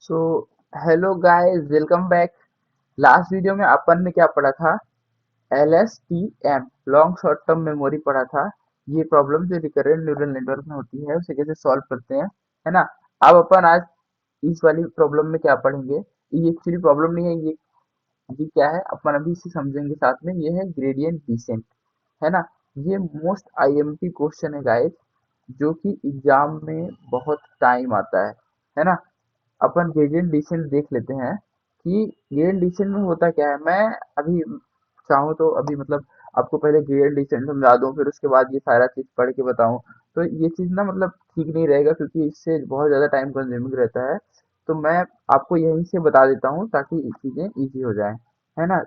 So hello guys, welcome back. Last video में अपन ने क्या पढ़ा था? LSTM long short term memory पढ़ा था। ये प्रॉब्लम जो रिकरेंट न्यूरल नेटवर्क में होती है उसे कैसे सॉल्व करते हैं, है ना। अब अपन आज इस वाली प्रॉब्लम में क्या पढ़ेंगे? ये एक्चुअली प्रॉब्लम नहीं है, ये क्या है अपन अभी इसे समझेंगे साथ में। ये है ग्रेडियंट डिसेंट, है ना। ये मोस्ट आईएमपी क्वेश्चन है गाइस, जो कि एग्जाम में बहुत टाइम आता है ना। अपन ग्रेडियंट डिसेंट देख लेते हैं कि ग्रेडियंट डिसेंट में होता क्या है। मैं अभी चाहूँ तो अभी मतलब आपको पहले ग्रेडियंट डिसेंट समझा दूं, फिर उसके बाद ये सारा चीज पढ़ के बताऊं। तो ये चीज ना मतलब ठीक नहीं रहेगा, क्योंकि इससे बहुत ज्यादा टाइम कंज्यूमिंग रहता है। तो मैं आपको यहीं से बता देता हूँ ताकि चीजें इजी हो जाए, है ना।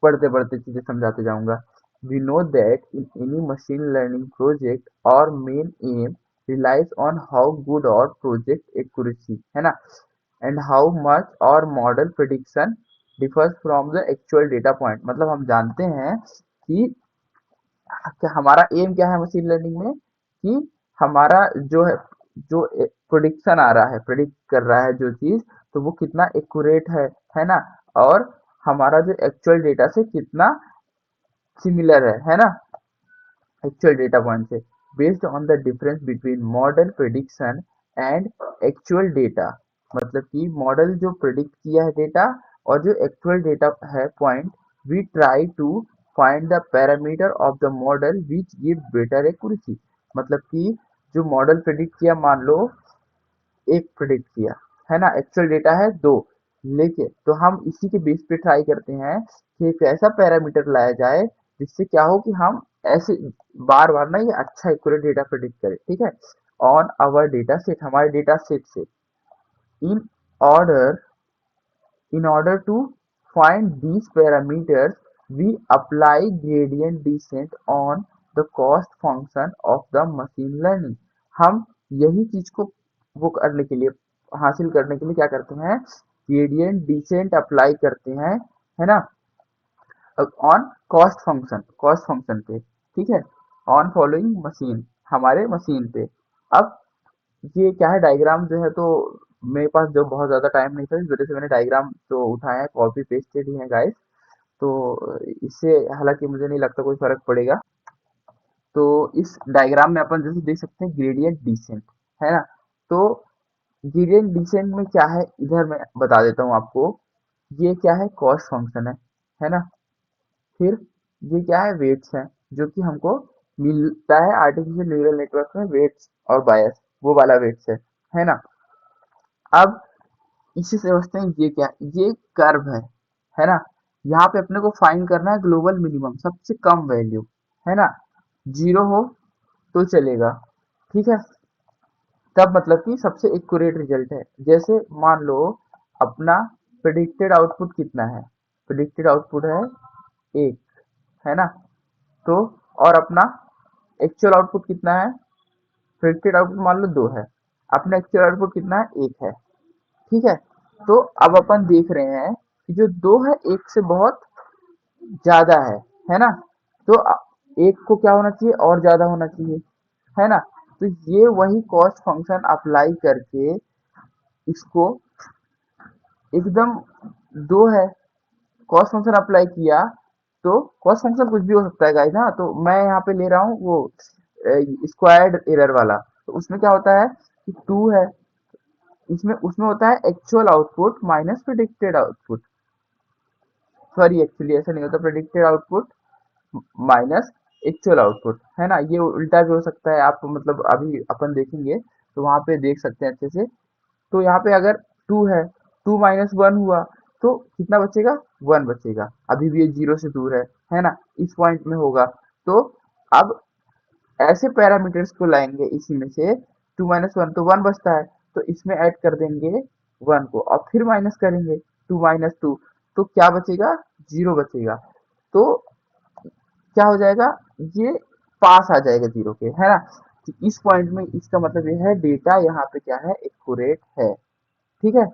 पढ़ते पढ़ते चीजें समझाते जाऊंगा। We know that in any machine learning project और main aim relies on how good or project accuracy, है ना, and how much और model prediction differs from the actual data point। मतलब हम जानते हैं कि हमारा एम क्या है मशीन लर्निंग में, कि हमारा जो है, जो प्रोडिक्शन आ रहा है, प्रिडिक्ट कर रहा है जो चीज, तो वो कितना एक्यूरेट है ना। और हमारा जो एक्चुअल डेटा से कितना सिमिलर है ना, एक्चुअल डेटा पॉइंट से। Based on the difference between model prediction and actual data. मतलब कि मॉडल जो प्रिडिक्ट किया है डेटा और जो एक्चुअल डेटा है point, we try to find the parameter of the model which give better accuracy. मतलब कि जो मॉडल प्रिडिक्ट किया, मान लो एक प्रिडिक्ट किया, है ना, एक्चुअल डेटा है दो, लेके तो हम इसी के बेस पे ट्राई करते हैं कि एक ऐसा पैरामीटर लाया जाए जिससे क्या हो कि हम ऐसे बार बार ना ये अच्छा एक्यूरेट डेटा प्रिडिक्ट करें, ठीक है। ऑन आवर डेटा सेट, हमारे डेटा सेट से। In order In order to find these parameters, we apply gradient descent on the cost function of the machine learning। हम यही चीज को वो करने के लिए, हासिल करने के लिए क्या करते हैं, ग्रेडियंट डिसेंट अप्लाई करते हैं, है ना, ऑन कॉस्ट फंक्शन पे, ठीक है, ऑन फॉलोइंग मशीन, हमारे मशीन पे। अब ये क्या है, डायग्राम जो है, तो मेरे पास जो बहुत ज़्यादा टाइम नहीं था, इस वजह से मैंने डायग्राम जो उठाए हैं कॉपी पेस्टेड ही है गाइस। तो इससे हालांकि मुझे नहीं लगता कोई फर्क पड़ेगा। तो इस डायग्राम में अपन जैसे देख सकते हैं ग्रेडियंट डिसेंट, है ना। तो ग्रेडियंट डिसेंट में क्या है, इधर मैं बता देता हूँ आपको। ये क्या है, कॉस्ट फंक्शन है ना। फिर ये क्या है, वेट्स है, जो कि हमको मिलता है आर्टिफिशियल न्यूरल नेटवर्क में, वेट्स और बायस, वो वाला वेट्स है ना। अब इसी से समझते हैं ये क्या, ये कर्व है ना। यहाँ पे अपने को फाइंड करना है ग्लोबल मिनिमम, सबसे कम वैल्यू, है ना। जीरो हो तो चलेगा, ठीक है, तब मतलब कि सबसे एक्यूरेट रिजल्ट है। जैसे मान लो अपना प्रिडिक्टेड आउटपुट कितना है, प्रिडिक्टेड आउटपुट है एक, है ना। तो और अपना एक्चुअल आउटपुट कितना है, प्रिडिक्टेड आउटपुट मान लो दो है, अपना एक्चुअल आउटपुट कितना है, एक है, ठीक है। तो अब अपन देख रहे हैं कि जो दो है एक से बहुत ज्यादा है ना। तो एक को क्या होना चाहिए, और ज्यादा होना चाहिए, है ना। तो ये वही कॉस्ट फंक्शन अप्लाई करके इसको एकदम, दो है, कॉस्ट फंक्शन अप्लाई किया, तो कॉस्ट फंक्शन कुछ भी हो सकता है गाइस, ना। तो मैं यहाँ पे ले रहा हूँ वो स्क्वायर्ड एरर वाला। तो उसमें क्या होता है कि टू है, इसमें उसमें होता है actual output minus predicted output. Sorry, actually ऐसा नहीं होता, predicted output minus actual output, है ना। ये उल्टा भी हो सकता है, आप मतलब अभी अपन देखेंगे तो वहां पे देख सकते हैं अच्छे से। तो यहाँ पे अगर टू है, टू माइनस वन हुआ, तो कितना बचेगा, वन बचेगा। अभी भी ये जीरो से दूर है ना, इस पॉइंट में होगा। तो अब ऐसे पैरामीटर्स को लाएंगे इसी में से, टू माइनस वन तो वन बचता है, तो इसमें ऐड कर देंगे वन को, और फिर माइनस करेंगे टू माइनस टू, तो क्या बचेगा, जीरो बचेगा। तो क्या हो जाएगा, ये पास आ जाएगा जीरो के, है ना। तो इस पॉइंट में इसका मतलब ये है डेटा यहाँ पे क्या है, एक्यूरेट है, ठीक है।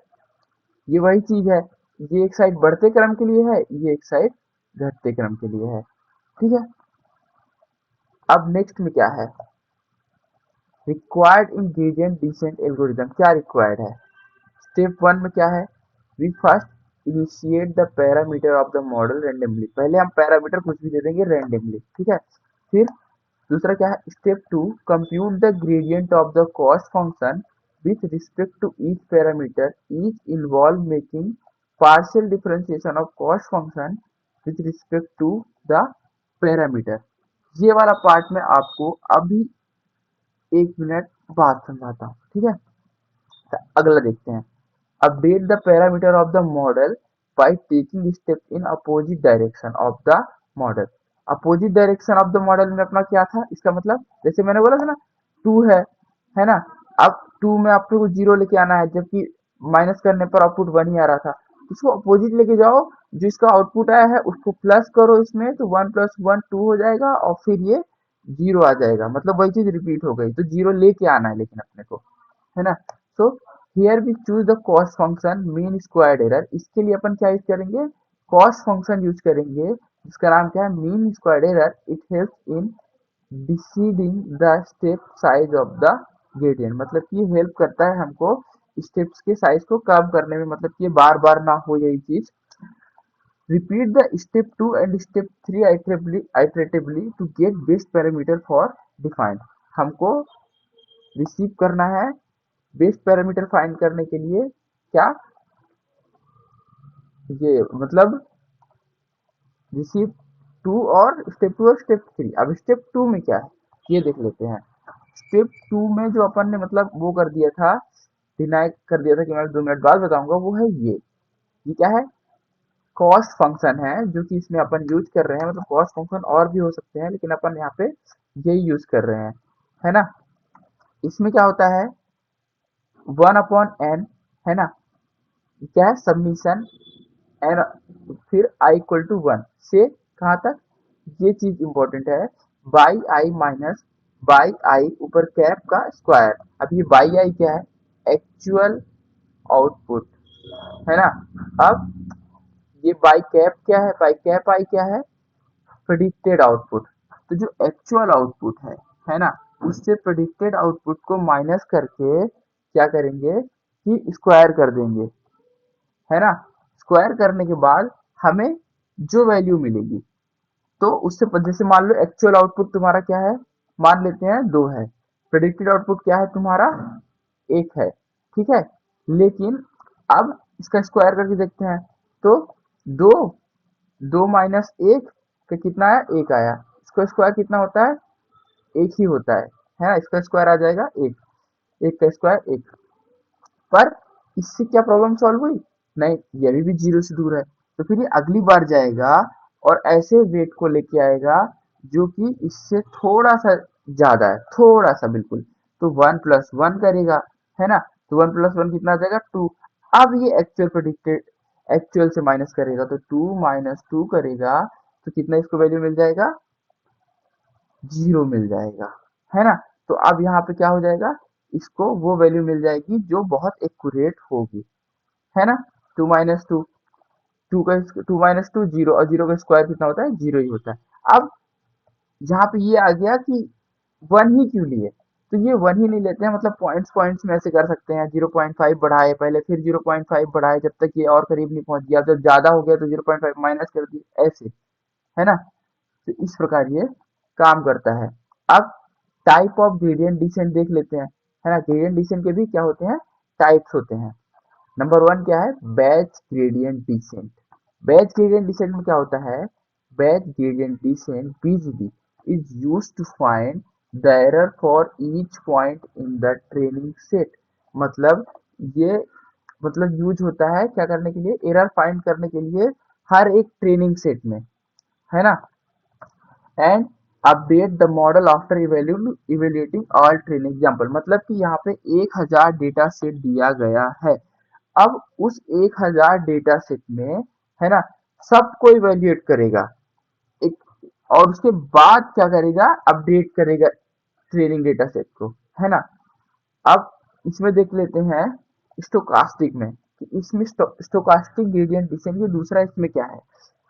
ये वही चीज है, ये एक साइड बढ़ते क्रम के लिए है, ये एक साइड घटते क्रम के लिए है, ठीक है। अब नेक्स्ट में क्या है, required in gradient descent algorithm, क्या रिक्वायर्ड है। स्टेप 1 में क्या है, we first initiate the parameter of the model randomly, पहले हम पैरामीटर कुछ भी दे देंगे रेंडमली, ठीक है। फिर दूसरा क्या है, step 2 compute the gradient of the cost function with respect to each parameter, each involve making partial differentiation of cost function with respect to the parameter. ये वाला पार्ट में आपको अभी 1 मिनट बाद समझाता हूँ, ठीक है। तो अगला देखते हैं, update the parameter of the model by taking step in opposite direction of the model. Opposite direction of the model में अपना क्या था, इसका मतलब जैसे मैंने बोला था ना, 2 है ना। अब 2 में आपको 0 लेके आना है, जबकि माइनस करने पर आउटपुट 1 ही आ रहा था। इसको अपोजिट लेके जाओ, जो इसका आउटपुट आया है उसको प्लस करो इसमें, तो 1 + 1 2 हो जाएगा, और फिर ये 0 आ जाएगा, मतलब वही चीज रिपीट हो गई। तो 0 लेके आना है लेकिन अपने को, है ना। So here we choose the cost function mean squared error. इसके लिए अपन क्या यूज करेंगे, कॉस्ट फंक्शन यूज करेंगे, जिसका नाम क्या है, mean squared error. It helps in deciding the step size of the gradient, मतलब कि हेल्प करता है हमको स्टेप्स के साइज को कम करने में, मतलब कि बार बार ना हो यही चीज। Repeat the step 2 and step 3 iteratively to get best parameter for define। हमको रिसीव करना है बेस्ट पैरामीटर फाइंड करने के लिए क्या, ये मतलब रिसीव 2 और स्टेप 3। अब स्टेप 2 में क्या है ये देख लेते हैं। स्टेप 2 में जो अपन ने मतलब वो कर दिया था, डिनाई कर दिया था कि मैं 2 मिनट बाद बताऊंगा, वो है ये क्या है, कॉस्ट फंक्शन है, जो कि इसमें अपन यूज कर रहे हैं। मतलब कॉस्ट फंक्शन और भी हो सकते हैं, लेकिन अपन यहाँ पे यही यूज कर रहे हैं, है ना। इसमें क्या होता है, 1/n, है ना, क्या है सबमिशन एन, फिर i = 1 से कहाँ तक, ये चीज इंपॉर्टेंट है, by I minus by I ऊपर कैप का स्क्वायर। अब ये बाई आई क्या है, एक्चुअल आउटपुट, है ना। अब ये बाई कैप क्या है, बाई कैप आई क्या है, प्रेडिक्टेड आउटपुट। तो जो एक्चुअल आउटपुट है ना, उससे प्रेडिक्टेड आउटपुट को माइनस करके क्या करेंगे कि स्क्वायर कर देंगे, है ना। स्क्वायर करने के बाद हमें जो वैल्यू मिलेगी, तो उससे जैसे मान लो एक्चुअल आउटपुट तुम्हारा क्या है, मान लेते हैं 2 है, प्रेडिक्टेड आउटपुट क्या है तुम्हारा 1 है, ठीक है। लेकिन अब इसका स्क्वायर करके देखते हैं, तो 2 2 माइनस 1 का कितना है, 1 आया। इसका स्क्वायर कितना होता है, 1 ही होता है ना। इसका स्क्वायर आ जाएगा 1, 1 का स्क्वायर 1। पर इससे क्या प्रॉब्लम सॉल्व हुई, नहीं, ये अभी भी 0 से दूर है। तो फिर ये अगली बार जाएगा और ऐसे वेट को लेके आएगा जो कि इससे थोड़ा सा ज्यादा है, थोड़ा सा बिल्कुल। तो 1 + 1 करेगा, है ना। तो 1 + 1 कितना आ जाएगा, 2। अब ये एक्चुअल प्रेडिक्टेड, एक्चुअल से माइनस करेगा, तो 2 - 2 करेगा, तो कितना इसको वैल्यू मिल जाएगा, 0 मिल जाएगा, है ना। तो अब यहाँ पे क्या हो जाएगा, इसको वो वैल्यू मिल जाएगी जो बहुत एक्यूरेट होगी, है ना। 2 - 2, 2 0, और 0 का स्क्वायर कितना होता है, 0 ही होता है। अब यहाँ पे ये आ गया कि 1 ही क्यों लिए, तो ये 1 ही नहीं लेते हैं, मतलब पॉइंट्स पॉइंट्स में ऐसे कर सकते हैं, 0.5 बढ़ाए पहले, फिर 0.5 बढ़ाए जब तक ये और करीब नहीं पहुंच गया, जब ज्यादा हो गया तो 0.5 माइनस कर दिए, ऐसे, है ना। तो इस प्रकार ये काम करता है। अब टाइप ऑफ ग्रेडियंट डिसेंट देख लेते हैं, है ना। ग्रेडियंट डिसेंट के भी क्या होते हैं, टाइप्स होते हैं। नंबर 1 क्या है, batch gradient descent. Batch gradient descent में क्या होता है, batch gradient descent BGD is used to find the error for each point in the training set. मतलब ये मतलब यूज होता है क्या करने के लिए, एरर फाइंड करने के लिए हर एक ट्रेनिंग सेट में, है ना। And update the model after evaluating all training example, मतलब कि यहाँ पे 1000 डेटा सेट दिया गया है। अब उस 1000 डेटा सेट में, है ना, सबको इवेल्युएट करेगा एक, और उसके बाद क्या करेगा, अपडेट करेगा ट्रेनिंग डेटा सेट को, है ना। अब इसमें देख लेते हैं स्टोकास्टिक में, कि इसमें स्टोकास्टिक ग्रेडियंट डिसेंट, ये दूसरा इसमें क्या है,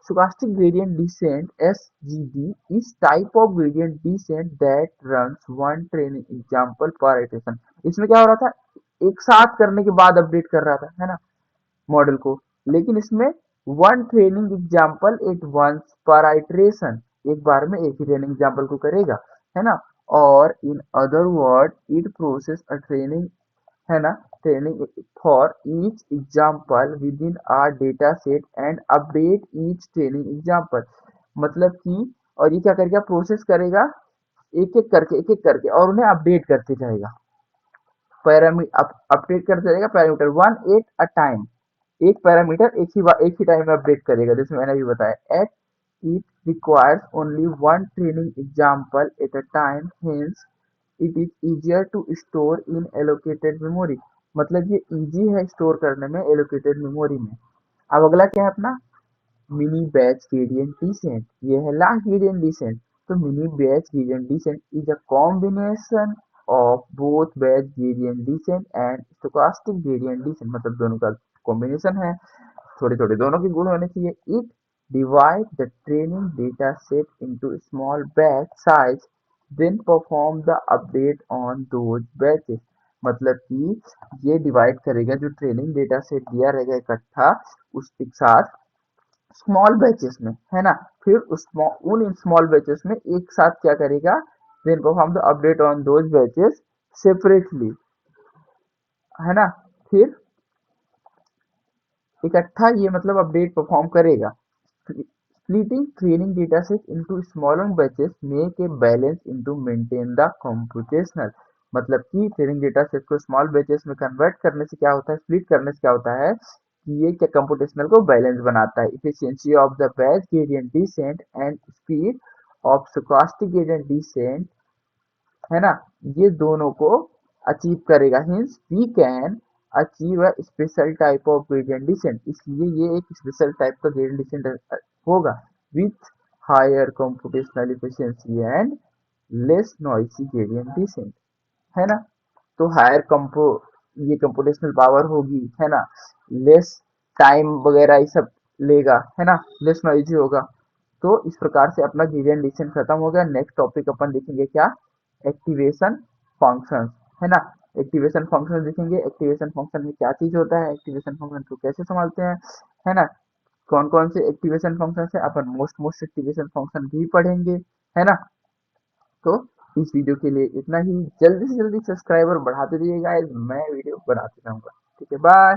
stochastic gradient descent SGD is type of gradient descent that runs one training example per iteration। इसमें क्या हो रहा था, एक साथ करने के बाद अपडेट कर रहा था, है ना, मॉडल को। लेकिन इसमें one training example at once पर आइट्रेशन, एक बार में एक ही ट्रेनिंग एग्जाम्पल को करेगा, है ना। और in other word it process a training, है ना, training for each example with in are data set and update each training example. मतलब कि और ये क्या करेगा, प्रोसेस करेगा एक एक करके और उन्हें अपडेट करते जाएगा, अपडेट करते रहेगा parameter one eight a time. एक पैरामीटर एक ही टाइम में अपडेट करेगा, जैसे मैंने अभी बताया। At it requires only one training example at a time, hence it is easier to store in allocated memory. मतलब ये इजी है स्टोर करने में एलोकेटेड मेमोरी में। अब अगला क्या है अपना, मिनी बैच ग्रेडियंट डिसेंट, ये है लास्ट ग्रेडियंट डिसेंट। तो mini batch gradient decent is a combination of both batch gradient descent and stochastic gradient decent, मतलब दोनों का कॉम्बिनेशन है, थोड़े थोड़े दोनों के गुण होने चाहिए। It divide the training data set into small batch size, then perform the update on those batches. मतलब कि ये डिवाइड करेगा, जो ट्रेनिंग डेटा सेट दिया रहेगा इकट्ठा उसके साथ स्मॉल बैचेस में, है ना। फिर उन स्मॉल बैचेस में एक साथ क्या करेगा, then perform the update on those batches separately, है ना। फिर इकट्ठा ये मतलब अपडेट परफॉर्म करेगा। Splitting training data set into smaller batches make a balance into maintain the computational. मतलब कि ट्रेनिंग डेटा सेट को स्मॉल बैचेस में कन्वर्ट करने से क्या होता है, स्प्लिट करने से क्या होता है कि ये क्या कंप्यूटेशनल को बैलेंस बनाता है। Efficiency of the batch gradient descent and speed of stochastic gradient descent, है ना, ये दोनों को अचीव करेगा। Hence we can achieve a special type of gradient descent, इसलिए ये एक स्पेशल टाइप का ग्रेडियंट डिसेंट होगा with higher computational efficiency and less noisy gradient descent, है ना। तो हायर कंपो ये कंप्यूटेशनल पावर होगी, है ना, लेस टाइम वगैरह ये सब लेगा, है ना, लेस नॉइजी होगा। तो इस प्रकार से अपना ग्रेडियंट डिसेंट खत्म हो गया। नेक्स्ट टॉपिक अपन देखेंगे क्या, एक्टिवेशन फंक्शंस, है ना। एक्टिवेशन फंक्शन देखेंगे, एक्टिवेशन फंक्शन में क्या चीज होता है, एक्टिवेशन फंक्शन को कैसे संभालते हैं, है ना। कौन कौन से एक्टिवेशन फंक्शन है, अपन मोस्ट एक्टिवेशन फंक्शन भी पढ़ेंगे, है ना। तो इस वीडियो के लिए इतना ही। जल्दी से जल्दी सब्सक्राइबर बढ़ाते रहिएगा, मैं वीडियो बनाते रहूंगा। ठीक है, बाय।